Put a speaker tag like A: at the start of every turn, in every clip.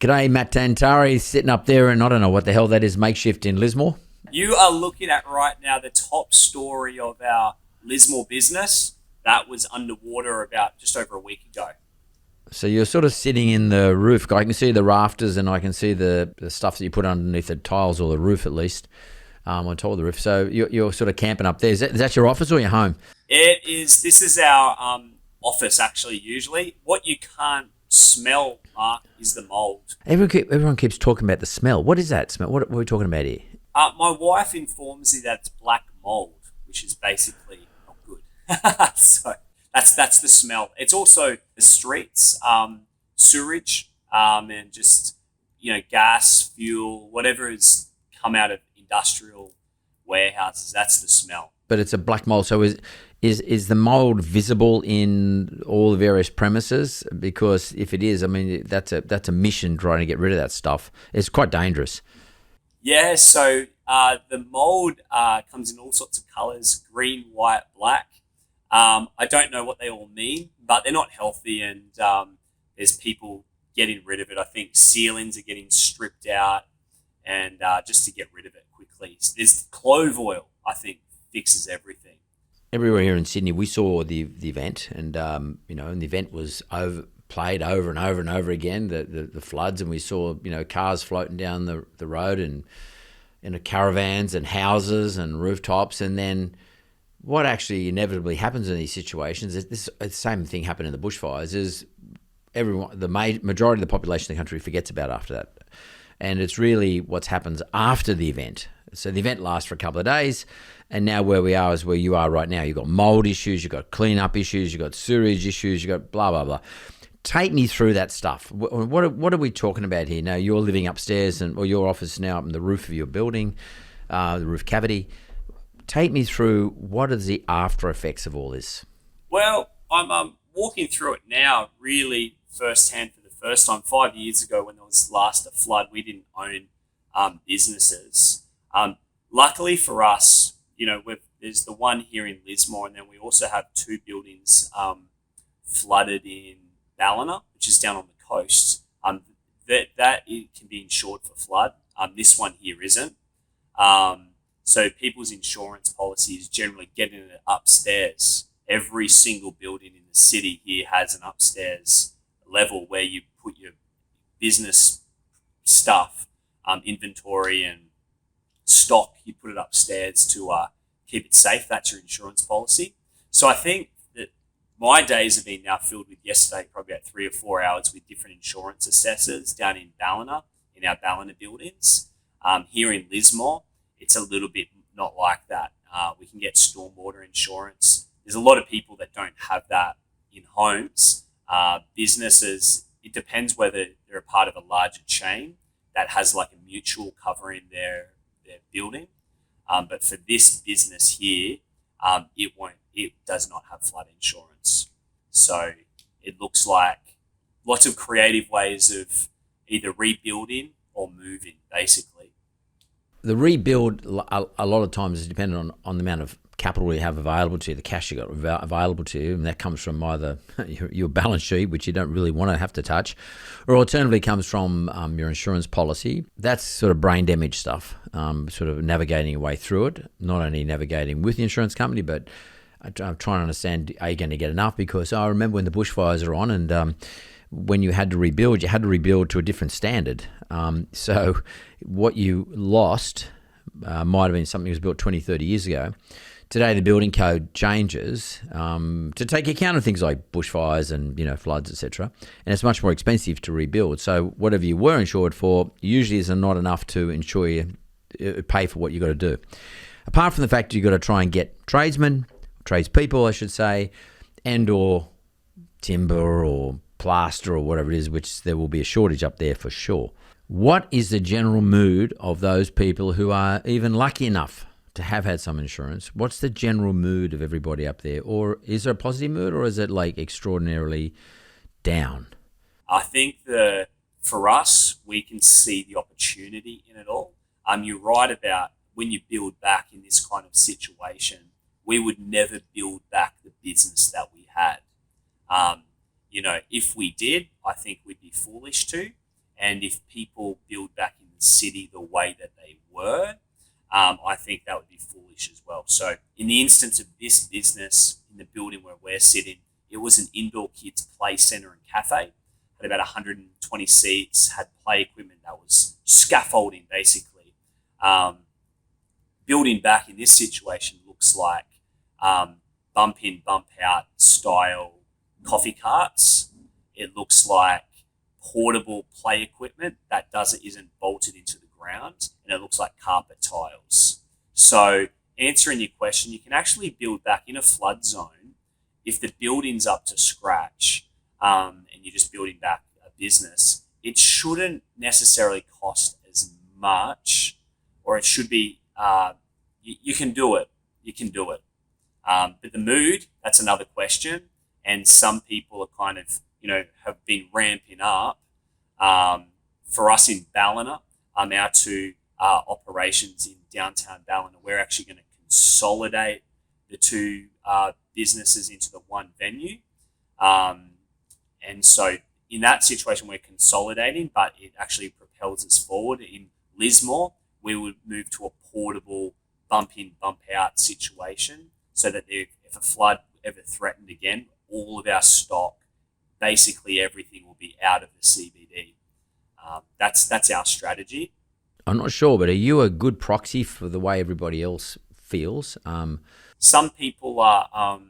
A: G'day, Matt Tanttari, sitting up there, and I don't know what the hell that is, makeshift in Lismore.
B: You are looking at right now the top story of our Lismore business that was underwater about just over a week ago.
A: So you're sort of sitting in the roof. I can see the rafters and I can see the stuff that you put underneath the tiles, or the roof at least, on top of the roof. So you're sort of camping up there. Is that your office or your home?
B: It is. This is our office actually. Usually, what you can't smell, Mark, is the mold.
A: Everyone keeps talking about the smell. What is that smell? What are we talking about here?
B: My wife informs me that it's black mold, which is basically not good. So that's the smell. It's also the streets, sewage, and just gas, fuel, whatever has come out of industrial warehouses. That's the smell.
A: But it's a black mold. So is the mold visible in all the various premises? Because if it is, I mean, that's a mission trying to get rid of that stuff. It's quite dangerous.
B: Yeah, so the mold comes in all sorts of colours: green, white, black. I don't know what they all mean, but they're not healthy, and there's people getting rid of it. I think ceilings are getting stripped out, and just to get rid of it quickly. There's clove oil, I think, fixes everything.
A: Everywhere here in Sydney, we saw the event, and and the event was played over and over and over again. The floods, and we saw cars floating down the road, and caravans and houses and rooftops, and then what actually inevitably happens in these situations is the same thing happened in the bushfires. Is the majority of the population of the country forgets about after that, and it's really what happens after the event. So the event lasts for a couple of days, and now where we are is where you are right now. You've got mold issues, you've got cleanup issues, you've got sewage issues, you've got blah, blah, blah. Take me through that stuff. What are we talking about here? Now, you're living upstairs, or your office now up in the roof of your building, the roof cavity. Take me through what are the after effects of all this?
B: Well, I'm walking through it now really firsthand for the first time. 5 years ago when there was last a flood, we didn't own businesses. Luckily for us, there's the one here in Lismore, and then we also have two buildings flooded in Ballina, which is down on the coast. That it can be insured for flood. This one here isn't. So people's insurance policy is generally getting it upstairs. Every single building in the city here has an upstairs level where you put your business stuff, inventory and stock. You put it upstairs to keep it safe. That's your insurance policy. So I think that my days have been now filled with yesterday, probably about 3 or 4 hours with different insurance assessors down in Ballina, in our Ballina buildings. Here in Lismore, it's a little bit not like that. We can get stormwater insurance. There's a lot of people that don't have that in homes. Businesses, it depends whether they're a part of a larger chain that has like a mutual covering their building. But for this business here, it does not have flood insurance. So it looks like lots of creative ways of either rebuilding or moving, basically.
A: The rebuild, a lot of times, is dependent on the amount of capital you have available to you, the cash you got available to you, and that comes from either your balance sheet, which you don't really want to have to touch, or alternatively comes from your insurance policy. That's sort of brain damage stuff, sort of navigating your way through it, not only navigating with the insurance company, but I'm trying to understand, are you going to get enough? Because I remember when the bushfires are on, and when you had to rebuild to a different standard. So what you lost might have been something that was built 20, 30 years ago. Today, the building code changes to take account of things like bushfires and floods, etc. And it's much more expensive to rebuild. So whatever you were insured for usually is not enough to insure you, pay for what you got to do. Apart from the fact you've got to try and get tradespeople, I should say, and or timber or plaster or whatever it is, which there will be a shortage up there for sure. What is the general mood of those people who are even lucky enough to have had some insurance? What's the general mood of everybody up there? Or is there a positive mood, or is it like extraordinarily down?
B: I think for us, we can see the opportunity in it all. You're right about when you build back in this kind of situation, we would never build back the business that we had. If we did, I think we'd be foolish to. And if people build back in the city the way that they were, I think that would be foolish as well. So in the instance of this business, in the building where we're sitting, it was an indoor kids play centre and cafe. Had about 120 seats, had play equipment that was scaffolding basically. Building back in this situation looks like bump in, bump out style coffee carts. It looks like portable play equipment that isn't bolted into the ground, and it looks like carpet tiles. So answering your question, you can actually build back in a flood zone if the building's up to scratch, and you're just building back a business. It shouldn't necessarily cost as much, or it should be. You can do it. You can do it. But the mood, that's another question. And some people are kind of, have been ramping up. For us in Ballina, our two operations in downtown Ballina, we're actually going to consolidate the two businesses into the one venue. And so in that situation, we're consolidating, but it actually propels us forward. In Lismore, we would move to a portable bump in, bump out situation so that if a flood ever threatened again, all of our stock, basically everything will be out of the CBD. That's our strategy.
A: I'm not sure, but are you a good proxy for the way everybody else feels?
B: Some people are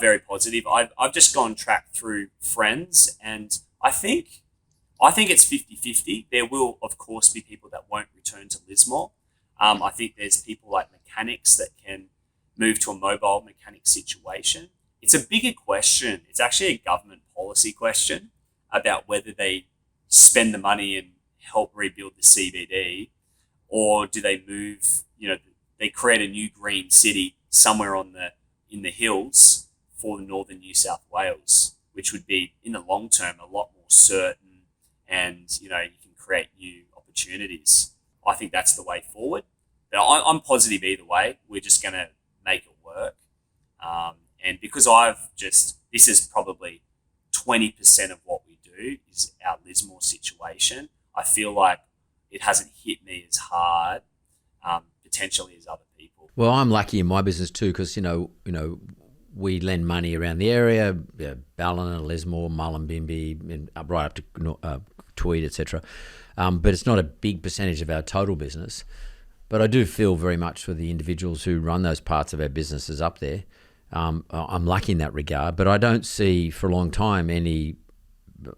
B: very positive. I've just gone track through friends, and I think it's 50-50. There will, of course, be people that won't return to Lismore. I think there's people like mechanics that can move to a mobile mechanic situation. It's a bigger question. It's actually a government policy question about whether they spend the money and help rebuild the CBD, or do they move, they create a new green city somewhere in the hills for northern New South Wales, which would be, in the long term, a lot more certain, and, you can create new opportunities. I think that's the way forward. But I'm positive either way. We're just going to make it work. And because this is probably 20% of what we do is our Lismore situation. I feel like it hasn't hit me as hard, potentially, as other people.
A: Well, I'm lucky in my business too, because we lend money around the area, Ballina, Lismore, Mullumbimby, and right up to Tweed, etc. But it's not a big percentage of our total business. But I do feel very much for the individuals who run those parts of our businesses up there. I'm lucky in that regard, but I don't see for a long time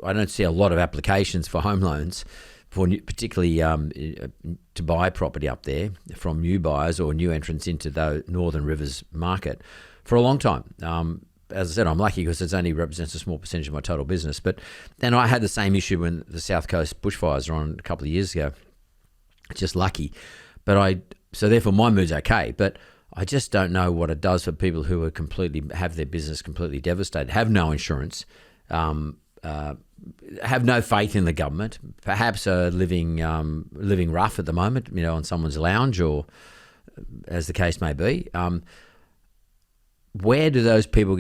A: I don't see a lot of applications for home loans, particularly to buy property up there from new buyers or new entrants into the Northern Rivers market for a long time. As I said, I'm lucky because it only represents a small percentage of my total business. But then I had the same issue when the South Coast bushfires were on a couple of years ago. Just lucky. So therefore my mood's okay, but I just don't know what it does for people who are have their business completely devastated, have no insurance, have no faith in the government, perhaps are living rough at the moment, on someone's lounge or as the case may be. Where do those people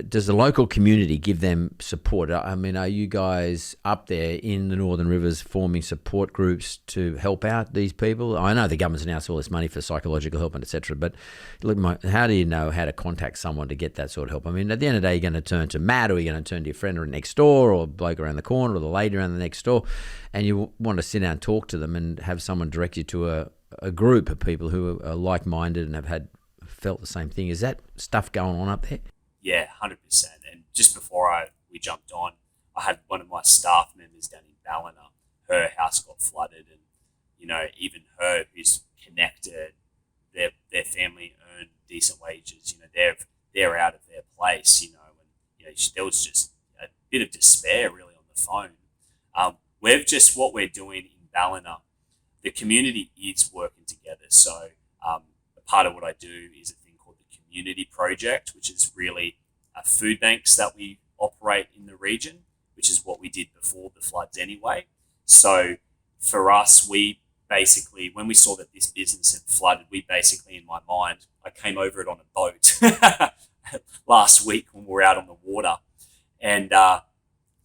A: does the local community give them support? I mean, are you guys up there in the Northern Rivers forming support groups to help out these people? I know the government's announced all this money for psychological help and etc. But look, how do you know how to contact someone to get that sort of help? I mean, at the end of the day, you're going to turn to Matt, or you're going to turn to your friend next door, or a bloke around the corner, or the lady around the next door, and you want to sit down and talk to them and have someone direct you to a group of people who are like-minded and have felt the same thing. Is that stuff going on up there?
B: Yeah, 100%. And just before we jumped on, I had one of my staff members down in Ballina. Her house got flooded, and even her, who's connected, their family earn decent wages. They're out of their place. And there was just a bit of despair really on the phone. What we're doing in Ballina, the community is working together. So part of what I do is a thing called the Community Project, which is really food banks that we operate in the region, which is what we did before the floods anyway. So for us, we basically, when we saw that this business had flooded, we basically, in my mind, I came over it on a boat last week when we were out on the water. And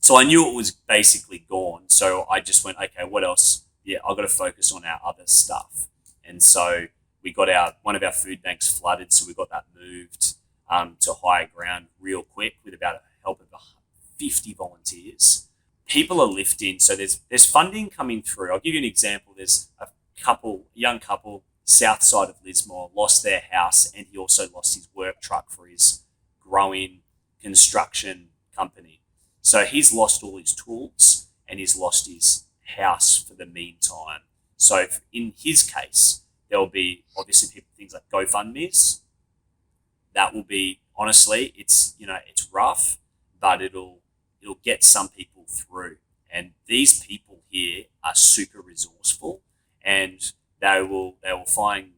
B: So I knew it was basically gone. So I just went, okay, what else? Yeah, I've got to focus on our other stuff. And so we got one of our food banks flooded. So we got that moved to higher ground real quick with about the help of 50 volunteers. People are lifting. So there's funding coming through. I'll give you an example. There's a young couple, south side of Lismore, lost their house, and he also lost his work truck for his growing construction company. So he's lost all his tools and he's lost his house for the meantime. So in his case, there will be obviously things like GoFundMe's. That will be, honestly, it's rough, but it'll get some people through. And these people here are super resourceful, and they will find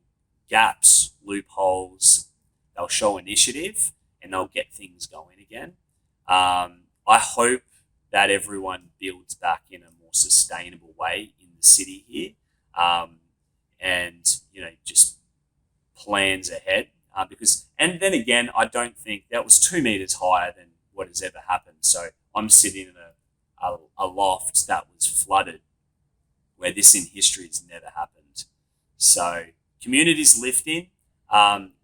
B: gaps, loopholes. They'll show initiative, and they'll get things going again. I hope that everyone builds back in a more sustainable way in the city here, and just plans ahead. And then again, I don't think that was 2 meters higher than what has ever happened. So I'm sitting in a loft that was flooded, where this in history has never happened. So communities lifting,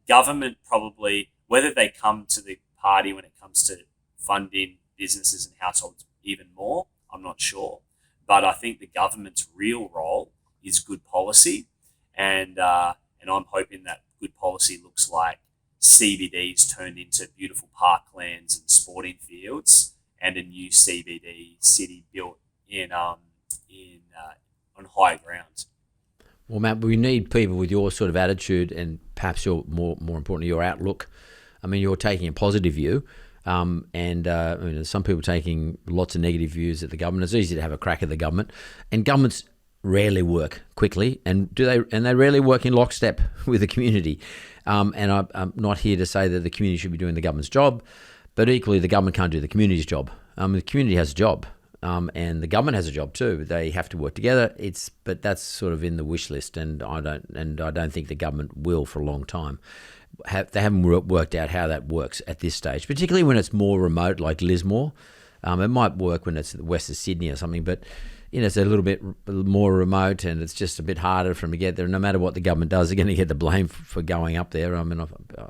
B: government probably, whether they come to the party when it comes to funding businesses and households even more, I'm not sure. But I think the government's real role is good policy, and I'm hoping that good policy looks like CBDs turned into beautiful parklands and sporting fields, and a new CBD city built on higher ground.
A: Well, Matt, we need people with your sort of attitude and perhaps your more importantly, your outlook. I mean, you're taking a positive view. Some people taking lots of negative views at the government. It's easy to have a crack at the government, and governments rarely work quickly, and they rarely work in lockstep with the community. And I'm not here to say that the community should be doing the government's job, but equally the government can't do the community's job. The community has a job, and the government has a job too. They have to work together. But that's sort of in the wish list, and I don't think the government will for a long time. They haven't worked out how that works at this stage, particularly when it's more remote, like Lismore. It might work when it's west of Sydney or something, but it's a little bit more remote, and it's just a bit harder for them to get there. No matter what the government does, they're going to get the blame for going up there. I mean,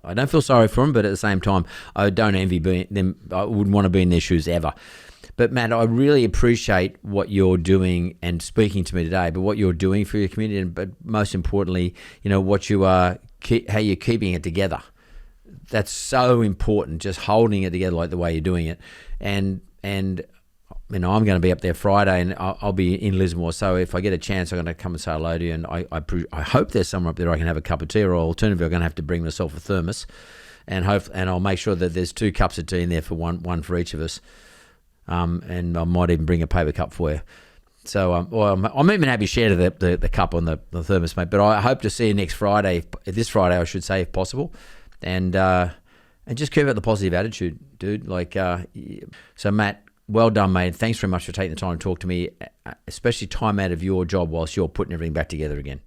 A: I don't feel sorry for them, but at the same time, I don't envy them. I wouldn't want to be in their shoes ever. But Matt, I really appreciate what you're doing and speaking to me today, but what you're doing for your community, but most importantly, what you are, how you're keeping it together. That's so important, just holding it together like the way you're doing it. And I'm going to be up there Friday, and I'll be in Lismore. So if I get a chance, I'm going to come and say hello to you. And I hope there's somewhere up there I can have a cup of tea, or alternatively, I'm going to have to bring myself a thermos, and I'll make sure that there's 2 cups of tea in there for one for each of us. And I might even bring a paper cup for you. So I'm even happy to share the cup on the thermos, mate. But I hope to see you next Friday, this Friday, I should say, if possible. And just keep up the positive attitude, dude. So Matt, well done, mate. Thanks very much for taking the time to talk to me, especially time out of your job whilst you're putting everything back together again.